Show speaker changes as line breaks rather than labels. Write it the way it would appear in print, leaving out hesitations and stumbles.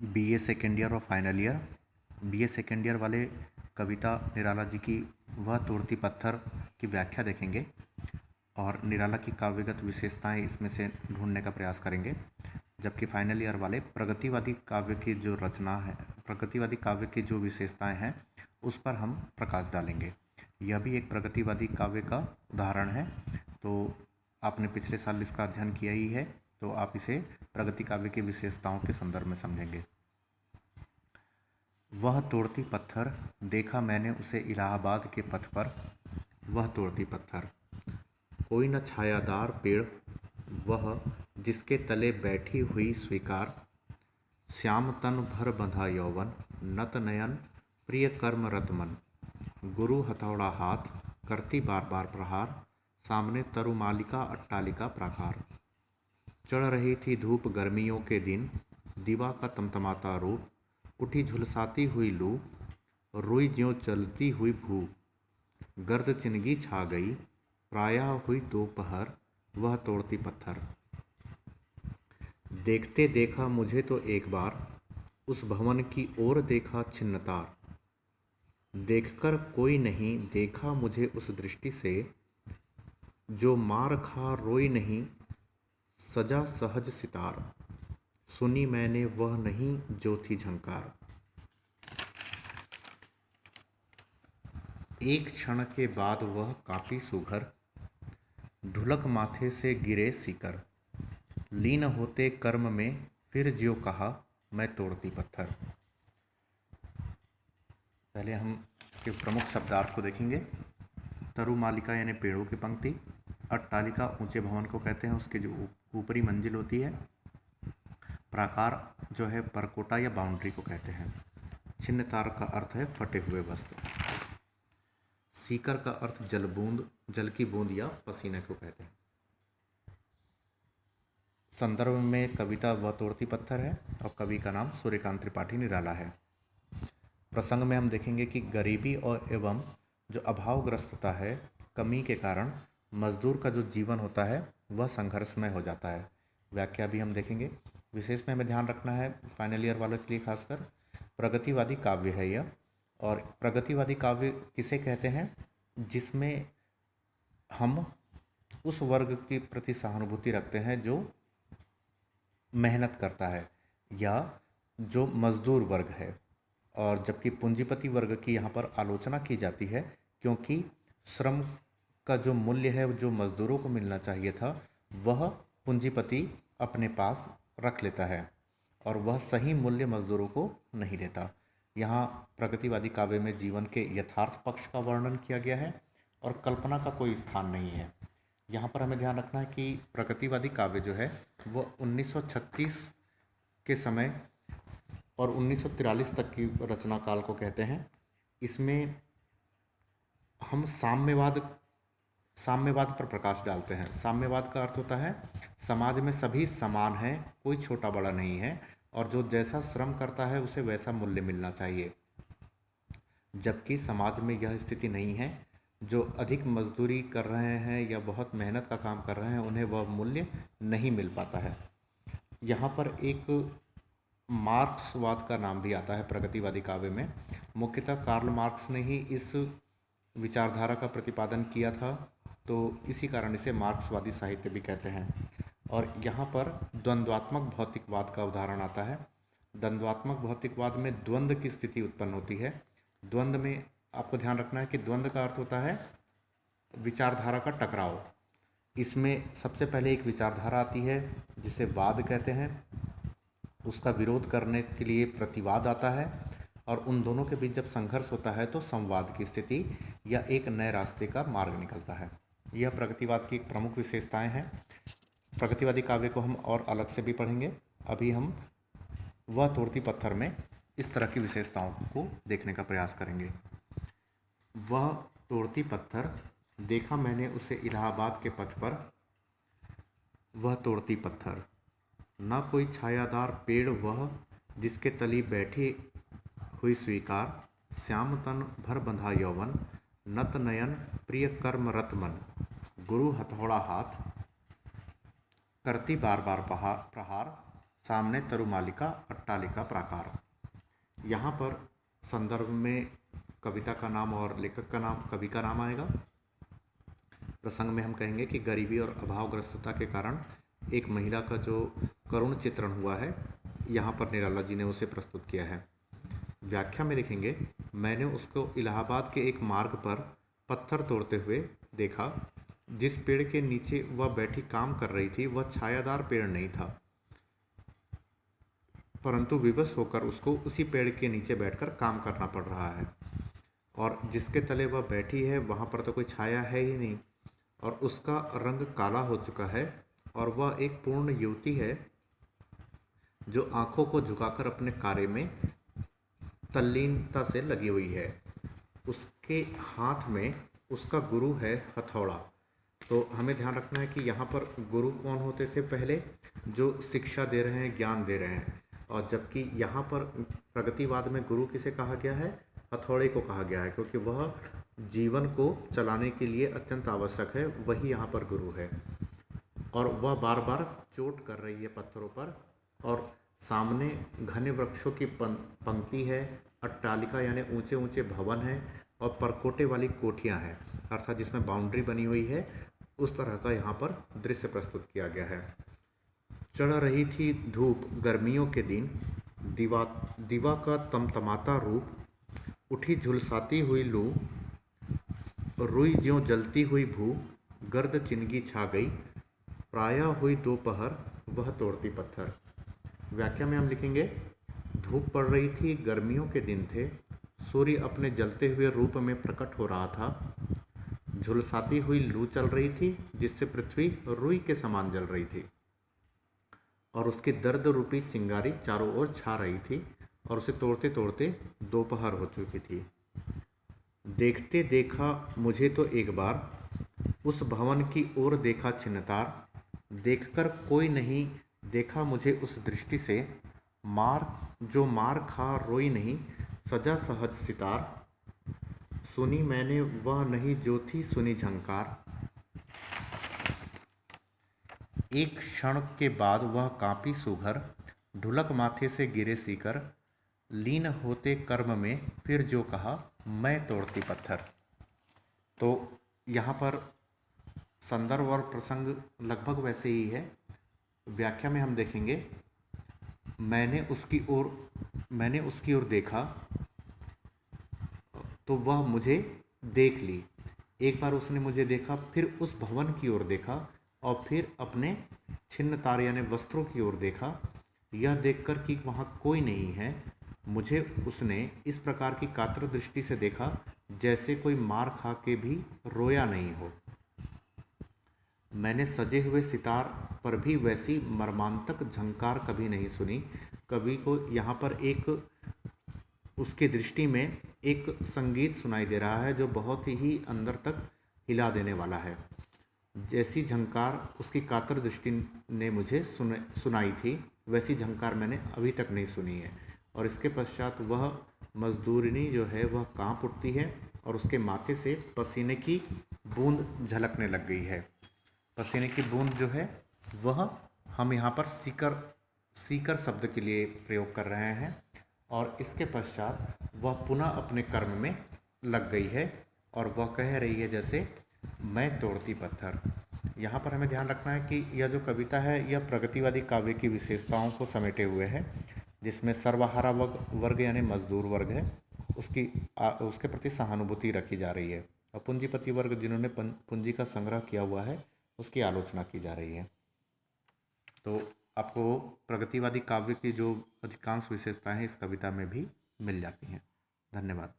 BA second year और final year. BA second year वाले कविता निराला जी की वह तोड़ती पत्थर की व्याख्या देखेंगे और निराला की काव्यगत विशेषताएं इसमें से ढूंढने का प्रयास करेंगे, जबकि फाइनल ईयर वाले प्रगतिवादी काव्य की जो रचना है, प्रगतिवादी काव्य की जो विशेषताएं हैं उस पर हम प्रकाश डालेंगे। यह भी एक प्रगतिवादी काव्य का उदाहरण है, तो आपने पिछले साल इसका अध्ययन किया ही है, तो आप इसे प्रगति काव्य की विशेषताओं के संदर्भ में समझेंगे। वह तोड़ती पत्थर देखा मैंने उसे इलाहाबाद के पथ पर। वह तोड़ती पत्थर, कोई न छायादार पेड़ वह जिसके तले बैठी हुई स्वीकार। श्याम तन भर बंधा यौवन नत नयन प्रिय कर्म रत मन। गुरु हथौड़ा हाथ करती बार बार प्रहार। सामने तरुमालिका अट्टालिका प्राकार। चढ़ रही थी धूप गर्मियों के दिन दीवा का तमतमाता रूप। उठी झुलसाती हुई लू रुई ज्यों चलती हुई भू। गर्द चिनगी छा गई प्रायः हुई दोपहर। वह तोड़ती पत्थर, देखते देखा मुझे तो एक बार उस भवन की ओर देखा छिन्नतार। देखकर कोई नहीं देखा मुझे उस दृष्टि से जो मार खा रोई नहीं सजा सहज सितार। सुनी मैंने वह नहीं जो थी झंकार। एक क्षण के बाद वह काफी सुघर ढुलक माथे से गिरे सीकर। लीन होते कर्म में फिर ज्यों कहा मैं तोड़ती पत्थर। पहले हम इसके प्रमुख शब्दार्थ को देखेंगे। तरुमालिका यानी पेड़ों की पंक्ति। अट्टालिका ऊंचे भवन को कहते हैं, उसके जो ऊपरी मंजिल होती है। प्राकार जो है परकोटा या बाउंड्री को कहते हैं। छिन्न तार का अर्थ है फटे हुए वस्त्र। सीकर का अर्थ जल बूंद, जल की बूंद या पसीने को कहते हैं। संदर्भ में कविता वह तोड़ती पत्थर है और कवि का नाम सूर्यकांत त्रिपाठी निराला है। प्रसंग में हम देखेंगे कि गरीबी और एवं जो अभावग्रस्तता है, कमी के कारण मजदूर का जो जीवन होता है वह संघर्षमय हो जाता है। व्याख्या भी हम देखेंगे। विशेष में हमें ध्यान रखना है फाइनल ईयर वालों के लिए खासकर, प्रगतिवादी काव्य है यह। और प्रगतिवादी काव्य किसे कहते हैं? जिसमें हम उस वर्ग के प्रति सहानुभूति रखते हैं जो मेहनत करता है या जो मजदूर वर्ग है, और जबकि पूंजीपति वर्ग की यहाँ पर आलोचना की जाती है, क्योंकि श्रम का जो मूल्य है जो मजदूरों को मिलना चाहिए था वह पूंजीपति अपने पास रख लेता है और वह सही मूल्य मजदूरों को नहीं देता। यहाँ प्रगतिवादी काव्य में जीवन के यथार्थ पक्ष का वर्णन किया गया है और कल्पना का कोई स्थान नहीं है। यहाँ पर हमें ध्यान रखना है कि प्रगतिवादी काव्य जो है वह 1936 के समय और 1943 तक की रचना काल को कहते हैं। इसमें हम साम्यवाद पर प्रकाश डालते हैं। साम्यवाद का अर्थ होता है समाज में सभी समान हैं, कोई छोटा बड़ा नहीं है और जो जैसा श्रम करता है उसे वैसा मूल्य मिलना चाहिए। जबकि समाज में यह स्थिति नहीं है। जो अधिक मजदूरी कर रहे हैं या बहुत मेहनत का काम कर रहे हैं उन्हें वह मूल्य नहीं मिल पाता है। यहाँ पर एक मार्क्सवाद का नाम भी आता है प्रगतिवादी काव्य में। मुख्यतः कार्ल मार्क्स ने ही इस विचारधारा का प्रतिपादन किया था, तो इसी कारण इसे मार्क्सवादी साहित्य भी कहते हैं। और यहाँ पर द्वंद्वात्मक भौतिकवाद का उदाहरण आता है। द्वंद्वात्मक भौतिकवाद में द्वंद्व की स्थिति उत्पन्न होती है। द्वंद्व में आपको ध्यान रखना है कि द्वंद्व का अर्थ होता है विचारधारा का टकराव। इसमें सबसे पहले एक विचारधारा आती है जिसे वाद कहते हैं, उसका विरोध करने के लिए प्रतिवाद आता है और उन दोनों के बीच जब संघर्ष होता है तो संवाद की स्थिति या एक नए रास्ते का मार्ग निकलता है। यह प्रगतिवाद की प्रमुख विशेषताएं हैं। प्रगतिवादी काव्य को हम और अलग से भी पढ़ेंगे। अभी हम वह तोड़ती पत्थर में इस तरह की विशेषताओं को देखने का प्रयास करेंगे। वह तोड़ती पत्थर देखा मैंने उसे इलाहाबाद के पथ पर। वह तोड़ती पत्थर, न कोई छायादार पेड़ वह जिसके तली बैठी हुई स्वीकार। श्याम तन भर बंधा यौवन नत नयन प्रिय कर्म रत मन। गुरु हथौड़ा हाथ करती बार बार प्रहार। सामने तरुमालिका अट्टालिका प्राकार। यहाँ पर संदर्भ में कविता का नाम और लेखक का नाम, कवि का नाम आएगा। प्रसंग में हम कहेंगे कि गरीबी और अभावग्रस्तता के कारण एक महिला का जो करुण चित्रण हुआ है, यहाँ पर निराला जी ने उसे प्रस्तुत किया है। व्याख्या में लिखेंगे, मैंने उसको इलाहाबाद के एक मार्ग पर पत्थर तोड़ते हुए देखा। जिस पेड़ के नीचे वह बैठी काम कर रही थी वह छायादार पेड़ नहीं था, परंतु विवश होकर उसको उसी पेड़ के नीचे बैठकर काम करना पड़ रहा है, और जिसके तले वह बैठी है वहाँ पर तो कोई छाया है ही नहीं, और उसका रंग काला हो चुका है, और वह एक पूर्ण युवती है जो आंखों को झुकाकर अपने कार्य में तल्लीनता से लगी हुई है। उसके हाथ में उसका गुरु है हथौड़ा। तो हमें ध्यान रखना है कि यहाँ पर गुरु कौन होते थे पहले, जो शिक्षा दे रहे हैं, ज्ञान दे रहे हैं, और जबकि यहाँ पर प्रगतिवाद में गुरु किसे कहा गया है, हथौड़े को कहा गया है, क्योंकि वह जीवन को चलाने के लिए अत्यंत आवश्यक है, वही यहाँ पर गुरु है। और वह बार बार चोट कर रही है पत्थरों पर, और सामने घने वृक्षों की पंक्ति है, अट्टालिका यानी ऊंचे ऊंचे भवन हैं, और परकोटे वाली कोठियां हैं, अर्थात जिसमें बाउंड्री बनी हुई है, उस तरह का यहाँ पर दृश्य प्रस्तुत किया गया है। चढ़ रही थी धूप गर्मियों के दिन, दीवा का तमतमाता रूप, उठी झुलसाती हुई लू, रुई ज्यों जलती हुई भू, गर्द चिनगी छा गई, प्रायः हुई दोपहर वह तोड़ती पत्थर। व्याख्या में हम लिखेंगे, धूप पड़ रही थी, गर्मियों के दिन थे, सूर्य अपने जलते हुए रूप में प्रकट हो रहा था, झुलसाती हुई लू चल रही थी जिससे पृथ्वी रुई के समान जल रही थी, और उसकी दर्द रूपी चिंगारी चारों ओर छा रही थी, और उसे तोड़ते तोड़ते दोपहर हो चुकी थी। देखते देखा मुझे तो एक बार, उस भवन की ओर देखा छिन्नतार, देखकर कोई नहीं देखा मुझे उस दृष्टि से, मार खा रोई नहीं, सजा सहज सितार, सुनी मैंने वह नहीं जो थी सुनी झंकार। एक क्षण के बाद वह कांपी सुघर, ढुलक माथे से गिरे सीकर, लीन होते कर्म में फिर जो कहा, मैं तोड़ती पत्थर। तो यहाँ पर संदर्भ और प्रसंग लगभग वैसे ही है। व्याख्या में हम देखेंगे, मैंने उसकी ओर देखा तो वह मुझे देख ली। एक बार उसने मुझे देखा, फिर उस भवन की ओर देखा, और फिर अपने छिन्न तार यानी वस्त्रों की ओर देखा। यह देखकर कि वहाँ कोई नहीं है, मुझे उसने इस प्रकार की कातर दृष्टि से देखा जैसे कोई मार खा के भी रोया नहीं हो। मैंने सजे हुए सितार पर भी वैसी मर्मांतक झंकार कभी नहीं सुनी। कवि को यहाँ पर एक उसकी दृष्टि में एक संगीत सुनाई दे रहा है जो बहुत ही अंदर तक हिला देने वाला है। जैसी झंकार उसकी कातर दृष्टि ने मुझे सुनाई थी, वैसी झंकार मैंने अभी तक नहीं सुनी है। और इसके पश्चात वह मजदूरनी जो है वह कांप उठती है, और उसके माथे से पसीने की बूंद झलकने लग गई है। पसीने की बूंद जो है वह हम यहाँ पर सीकर शब्द के लिए प्रयोग कर रहे हैं, और इसके पश्चात वह पुनः अपने कर्म में लग गई है, और वह कह रही है जैसे मैं तोड़ती पत्थर। यहाँ पर हमें ध्यान रखना है कि यह जो कविता है यह प्रगतिवादी काव्य की विशेषताओं को समेटे हुए है, जिसमें सर्वहारा वर्ग यानी मजदूर वर्ग है, उसके प्रति सहानुभूति रखी जा रही है, और पूंजीपति वर्ग जिन्होंने पूंजी का संग्रह किया हुआ है उसकी आलोचना की जा रही है। तो आपको प्रगतिवादी काव्य की जो अधिकांश विशेषताएं हैं इस कविता में भी मिल जाती हैं। धन्यवाद।